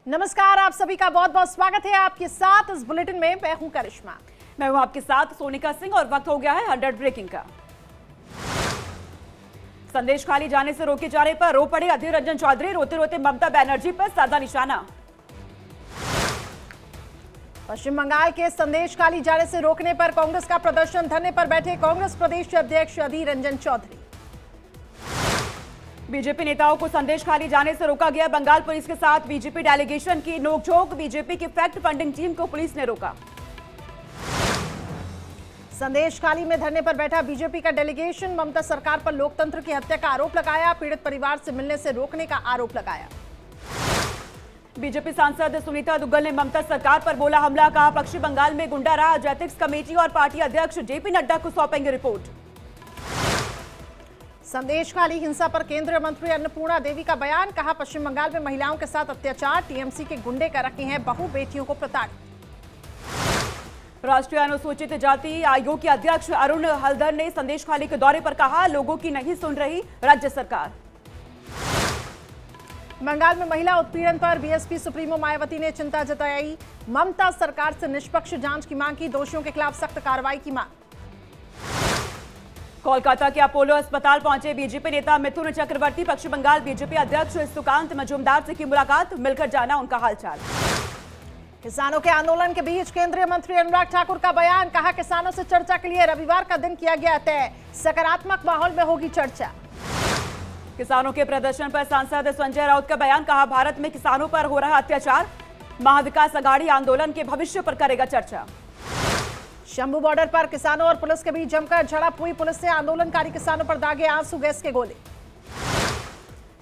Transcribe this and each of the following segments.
नमस्कार, आप सभी का बहुत बहुत स्वागत है आपके साथ इस बुलेटिन में। मैं हूं करिश्मा। मैं हूं आपके साथ सोनिका सिंह और वक्त हो गया है 100 ब्रेकिंग का। संदेश खाली जाने से रोके जाने पर रो पड़े अधीर रंजन चौधरी, रोते रोते ममता बनर्जी पर साधा निशाना। पश्चिम बंगाल के संदेश खाली जाने से रोकने पर कांग्रेस का प्रदर्शन, धरने पर बैठे कांग्रेस प्रदेश अध्यक्ष अधीर रंजन चौधरी। बीजेपी नेताओं को संदेश खाली जाने से रोका गया, बंगाल पुलिस के साथ बीजेपी डेलीगेशन की नोकझोंक, बीजेपी की फैक्ट फंडिंग टीम को पुलिस ने रोका। संदेश खाली में धरने पर बैठा बीजेपी का डेलीगेशन, ममता सरकार पर लोकतंत्र की हत्या का आरोप लगाया, पीड़ित परिवार से मिलने से रोकने का आरोप लगाया। बीजेपी सांसद सुनीता दुग्गल ने ममता सरकार पर बोला हमला, कहा पश्चिम बंगाल में गुंडा राज, एथिक्स कमेटी और पार्टी अध्यक्ष जेपी नड्डा को सौंपेंगे रिपोर्ट। संदेश खाली हिंसा पर केंद्रीय मंत्री अन्नपूर्णा देवी का बयान, कहा पश्चिम बंगाल में महिलाओं के साथ अत्याचार, टीएमसी के गुंडे कर रखे हैं बहु बेटियों को प्रताड़ित। राष्ट्रीय अनुसूचित जाति आयोग के अध्यक्ष अरुण हल्दर ने संदेश खाली के दौरे पर कहा लोगों की नहीं सुन रही राज्य सरकार। बंगाल में महिला उत्पीड़न पर बीएसपी सुप्रीमो मायावती ने चिंता जताई, ममता सरकार से निष्पक्ष जांच की मांग की, दोषियों के खिलाफ सख्त कार्रवाई की मांग। कोलकाता के अपोलो अस्पताल पहुंचे बीजेपी नेता मिथुन चक्रवर्ती, पश्चिम बंगाल बीजेपी अध्यक्ष सुकांत मजूमदार से की मुलाकात, मिलकर जाना उनका हालचाल। किसानों के आंदोलन के बीच केंद्रीय मंत्री अनुराग ठाकुर का बयान, कहा किसानों से चर्चा के लिए रविवार का दिन किया गया तय, सकारात्मक माहौल में होगी चर्चा। किसानों के प्रदर्शन पर सांसद संजय राउत का बयान, कहा भारत में किसानों पर हो रहा अत्याचार, महाविकास अघाड़ी आंदोलन के भविष्य पर करेगा चर्चा। शंभू बॉर्डर पर किसानों और पुलिस के बीच जमकर झड़प हुई, पुलिस से आंदोलनकारी किसानों पर दागे आंसू गैस के गोले।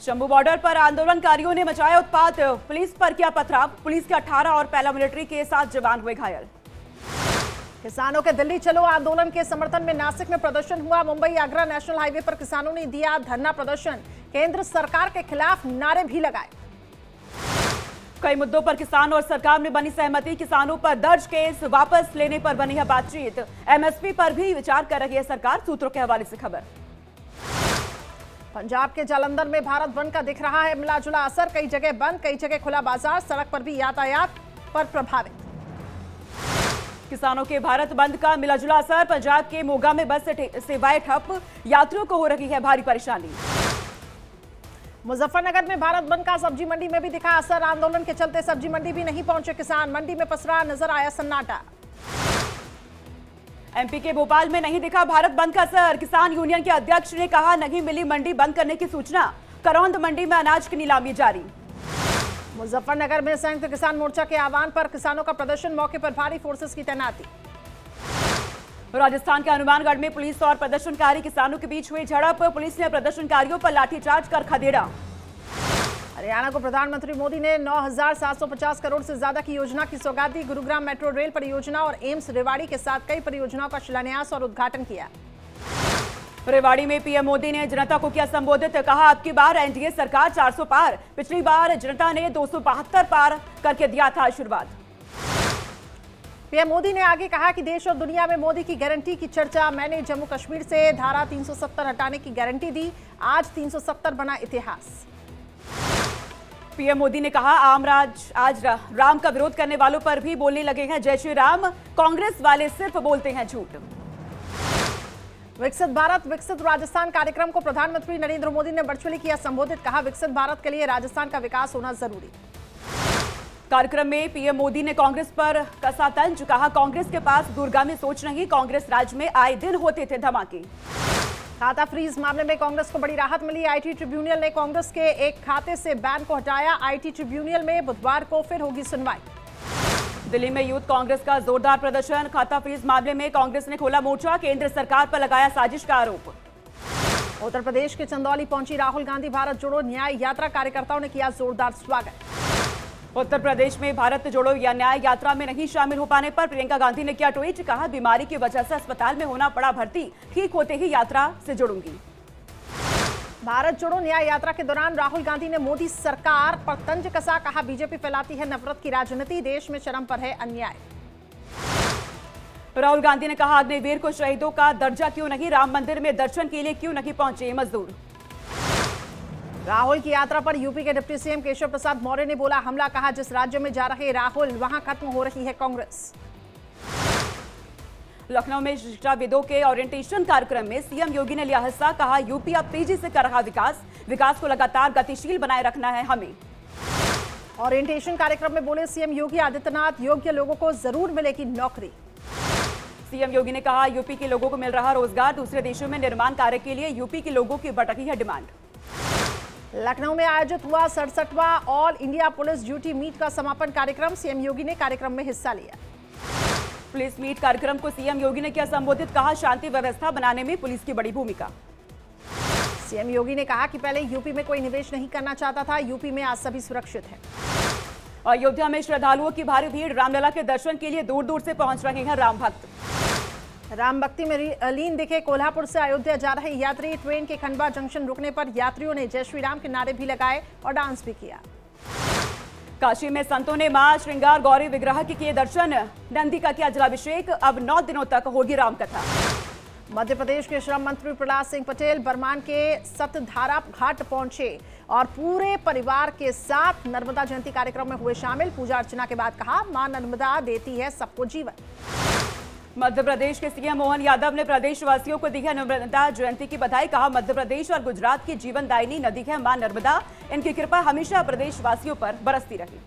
शंभू बॉर्डर पर आंदोलनकारियों ने मचाया उत्पात, पुलिस पर किया पथराव, पुलिस के 18 और पैरामिलिट्री के 7 जवान हुए घायल। किसानों के दिल्ली चलो आंदोलन के समर्थन में नासिक में प्रदर्शन हुआ, मुंबई आगरा नेशनल हाईवे पर किसानों ने दिया धरना प्रदर्शन, केंद्र सरकार के खिलाफ नारे भी लगाए। कई मुद्दों पर किसान और सरकार में बनी सहमति, किसानों पर दर्ज केस वापस लेने पर बनी है बातचीत, एमएसपी पर भी विचार कर रही है सरकार, सूत्रों के हवाले से खबर। पंजाब के जालंधर में भारत बंद का दिख रहा है मिला जुला असर, कई जगह बंद, कई जगह खुला बाजार, सड़क पर भी यातायात पर प्रभावित। किसानों के भारत बंद का मिला जुला असर, पंजाब के मोगा में बस सेवाएं ठप, यात्रियों को हो रही है भारी परेशानी। मुजफ्फरनगर में भारत बंद का सब्जी मंडी में भी दिखा असर, आंदोलन के चलते सब्जी मंडी भी नहीं पहुंचे किसान, मंडी में पसरा नजर आया सन्नाटा। एमपी के भोपाल में नहीं दिखा भारत बंद का असर, किसान यूनियन के अध्यक्ष ने कहा नहीं मिली मंडी बंद करने की सूचना, करौंद मंडी में अनाज की नीलामी जारी। मुजफ्फरनगर में संयुक्त किसान मोर्चा के आह्वान पर किसानों का प्रदर्शन, मौके पर भारी फोर्सेस की तैनाती। राजस्थान के हनुमानगढ़ में पुलिस और प्रदर्शनकारी किसानों के बीच हुई झड़प, पुलिस ने प्रदर्शनकारियों पर लाठीचार्ज कर खदेड़ा। हरियाणा को प्रधानमंत्री मोदी ने 9,750 करोड़ से ज्यादा की योजना की सौगात दी, गुरुग्राम मेट्रो रेल परियोजना और एम्स रेवाड़ी के साथ कई परियोजनाओं का शिलान्यास और उद्घाटन किया। रेवाड़ी में पीएम मोदी ने जनता को किया संबोधित, कहा अब की बार एनडीए सरकार 400 पार, पिछली बार जनता ने 272 पार करके दिया था आशीर्वाद। पीएम मोदी ने आगे कहा कि देश और दुनिया में मोदी की गारंटी की चर्चा, मैंने जम्मू कश्मीर से धारा 370 हटाने की गारंटी दी, आज 370 बना इतिहास। पीएम मोदी ने कहा आज राम का विरोध करने वालों पर भी बोलने लगे हैं जय श्री राम, कांग्रेस वाले सिर्फ बोलते हैं झूठ। विकसित भारत विकसित राजस्थान कार्यक्रम को प्रधानमंत्री नरेंद्र मोदी ने वर्चुअली किया संबोधित, कहा विकसित भारत के लिए राजस्थान का विकास होना जरूरी। कार्यक्रम में पीएम मोदी ने कांग्रेस पर कसा तंज, कहा कांग्रेस के पास दूरगामी सोच नहीं, कांग्रेस राज में आए दिन होते थे धमाके। खाता फ्रीज मामले में कांग्रेस को बड़ी राहत मिली, आईटी ट्रिब्यूनल ने कांग्रेस के एक खाते से बैन को हटाया, आईटी ट्रिब्यूनल में बुधवार को फिर होगी सुनवाई। दिल्ली में यूथ कांग्रेस का जोरदार प्रदर्शन, खाता फ्रीज मामले में कांग्रेस ने खोला मोर्चा, केंद्र सरकार पर लगाया साजिश का आरोप। उत्तर प्रदेश के चंदौली पहुंची राहुल गांधी, भारत जोड़ो न्याय यात्रा कार्यकर्ताओं ने किया जोरदार स्वागत। उत्तर प्रदेश में भारत जोड़ो या न्याय यात्रा में नहीं शामिल हो पाने पर प्रियंका गांधी ने किया ट्वीट, कहा बीमारी की वजह से अस्पताल में होना पड़ा भर्ती, ठीक होते ही यात्रा से जुड़ूंगी। भारत जोड़ो न्याय यात्रा के दौरान राहुल गांधी ने मोदी सरकार पर तंज कसा, कहा बीजेपी फैलाती है नफरत की राजनीति, देश में चरम पर है अन्याय। राहुल गांधी ने कहा अग्निवीर को शहीदों का दर्जा क्यों नहीं, राम मंदिर में दर्शन के लिए क्यों नहीं पहुंचे मजदूर। राहुल की यात्रा पर यूपी के डिप्टी सीएम केशव प्रसाद मौर्य ने बोला हमला, कहा जिस राज्य में जा रहे राहुल वहां खत्म हो रही है कांग्रेस। लखनऊ में शिक्षाविदों के ओरिएंटेशन कार्यक्रम में सीएम योगी ने लिया हिस्सा, कहा यूपी अब तेजी से कर रहा विकास को लगातार गतिशील बनाए रखना है हमें। ओरिएंटेशन कार्यक्रम में बोले सीएम योगी आदित्यनाथ, योग्य लोगों को जरूर मिलेगी नौकरी। सीएम योगी ने कहा यूपी के लोगों को मिल रहा रोजगार, दूसरे देशों में निर्माण कार्य के लिए यूपी के लोगों की बढ़ रही है डिमांड। लखनऊ में आयोजित हुआ 67वां all India police duty meet का समापन कार्यक्रम, सीएम योगी ने कार्यक्रम में हिस्सा लिया। पुलिस मीट कार्यक्रम को सीएम योगी ने किया संबोधित, कहा शांति व्यवस्था बनाने में पुलिस की बड़ी भूमिका। सीएम योगी ने कहा कि पहले यूपी में कोई निवेश नहीं करना चाहता था, यूपी में आज सभी सुरक्षित हैं। अयोध्या में श्रद्धालुओं की भारी भीड़, रामलला के दर्शन के लिए दूर दूर से पहुंच रहे हैं राम भक्त। राम भक्ति में लीन दिखे कोल्हापुर से अयोध्या जा रहे यात्री, ट्रेन के खंडवा जंक्शन रुकने पर यात्रियों ने जय श्री राम के नारे भी लगाए और डांस भी किया। काशी में संतों ने मां श्रृंगार गौरी विग्रह के किए दर्शन, नंदी का किया जलाभिषेक, अब 9 दिनों तक होगी रामकथा। मध्य प्रदेश के श्रम मंत्री प्रहलाद सिंह पटेल बरमान के सतधारा घाट पहुंचे और पूरे परिवार के साथ नर्मदा जयंती कार्यक्रम में हुए शामिल। पूजा अर्चना के बाद कहा मां नर्मदा देती है सबको जीवन। मध्य प्रदेश के सीएम मोहन यादव ने प्रदेशवासियों को दी है नर्मदा जयंती की बधाई, कहा मध्य प्रदेश और गुजरात की जीवनदायिनी नदी है मां नर्मदा, इनकी कृपा हमेशा प्रदेशवासियों पर बरसती रही।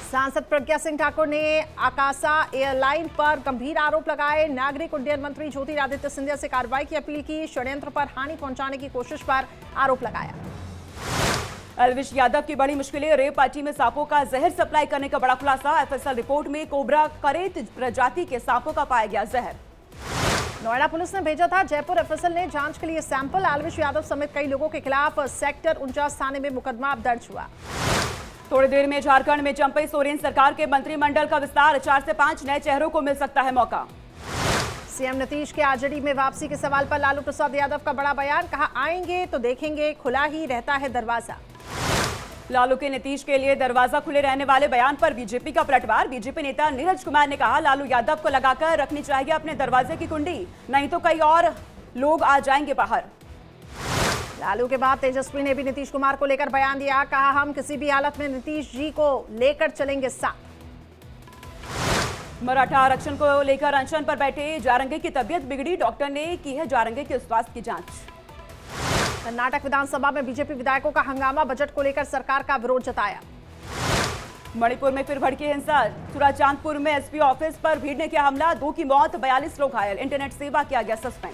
सांसद प्रज्ञा सिंह ठाकुर ने आकाशा एयरलाइन पर गंभीर आरोप लगाए, नागरिक उड्डयन मंत्री ज्योतिरादित्य सिंधिया से कार्रवाई की अपील की, षड्यंत्र पर हानि पहुंचाने की कोशिश पर आरोप लगाया। अलविश यादव की बड़ी मुश्किलें, रेव पार्टी में सांपों का जहर सप्लाई करने का बड़ा खुलासा, एफएसएल रिपोर्ट में कोबरा करेत प्रजाति के सांपों का पाया गया जहर। नोएडा पुलिस ने भेजा था जयपुर एफएसएल ने जांच के लिए सैंपल, अलविश यादव समेत कई लोगों के खिलाफ सेक्टर 49 थाने में मुकदमा दर्ज हुआ। थोड़ी देर में झारखंड में चंपई सोरेन सरकार के मंत्रिमंडल का विस्तार, 4 से 5 नए चेहरों को मिल सकता है मौका। सीएम नीतीश के आरजेडी में वापसी के सवाल पर लालू प्रसाद यादव का बड़ा बयान, कहा आएंगे तो देखेंगे, खुला ही रहता है दरवाजा। लालू के नीतीश के लिए दरवाजा खुले रहने वाले बयान पर बीजेपी का पलटवार, बीजेपी नेता नीरज कुमार ने कहा लालू यादव को लगाकर रखनी चाहिए अपने दरवाजे की कुंडी, नहीं तो कई और लोग आ जाएंगे बाहर। लालू के बाद तेजस्वी ने भी नीतीश कुमार को लेकर बयान दिया, कहा हम किसी भी हालत में नीतीश जी को लेकर चलेंगे साथ। मराठा आरक्षण को लेकर अनशन पर बैठे जारंगे की तबीयत बिगड़ी, डॉक्टर ने की है जारंगे के स्वास्थ्य की जांच। कर्नाटक विधानसभा में बीजेपी विधायकों का हंगामा, बजट को लेकर सरकार का विरोध जताया। मणिपुर में फिर भड़की हिंसा, सुराचांदपुर में एसपी ऑफिस पर भीड़ ने किया हमला, 2 की मौत, 42 लोग घायल, इंटरनेट सेवा किया गया सस्पेंड।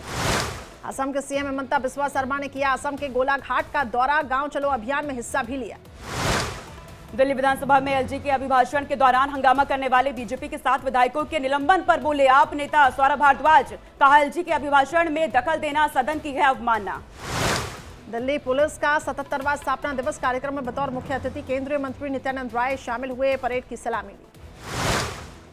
असम के सीएम हेमंता बिस्वा शर्मा ने किया असम के गोलाघाट का दौरा, गांव चलो अभियान में हिस्सा भी लिया। दिल्ली विधानसभा में एलजी के अभिभाषण के दौरान हंगामा करने वाले बीजेपी के 7 विधायकों के निलंबन पर बोले आप नेता सौरभ भारद्वाज, कहा एलजी के अभिभाषण में दखल देना सदन की है अवमानना। दिल्ली पुलिस का 77वां स्थापना दिवस कार्यक्रम में बतौर मुख्य अतिथि केंद्रीय मंत्री नित्यानंद राय शामिल हुए, परेड की सलामी ली।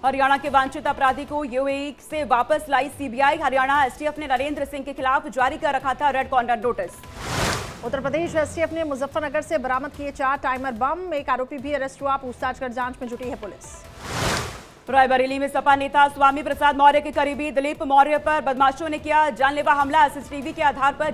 हरियाणा के वांछित अपराधी को यूएई से वापस लाई सीबीआई, हरियाणा एसटीएफ ने नरेंद्र सिंह के खिलाफ जारी कर रखा था red corner notice. Uttar Pradesh STF ने मुजफ्फरनगर से बरामद किए 4 टाइमर बम, एक आरोपी भी अरेस्ट हुआ, पूछताछ कर जांच में जुटी है पुलिस। रायबरेली में सपा नेता स्वामी प्रसाद मौर्य के करीबी दिलीप मौर्य पर बदमाशों ने किया जानलेवा हमला, सीसीटीवी के आधार पर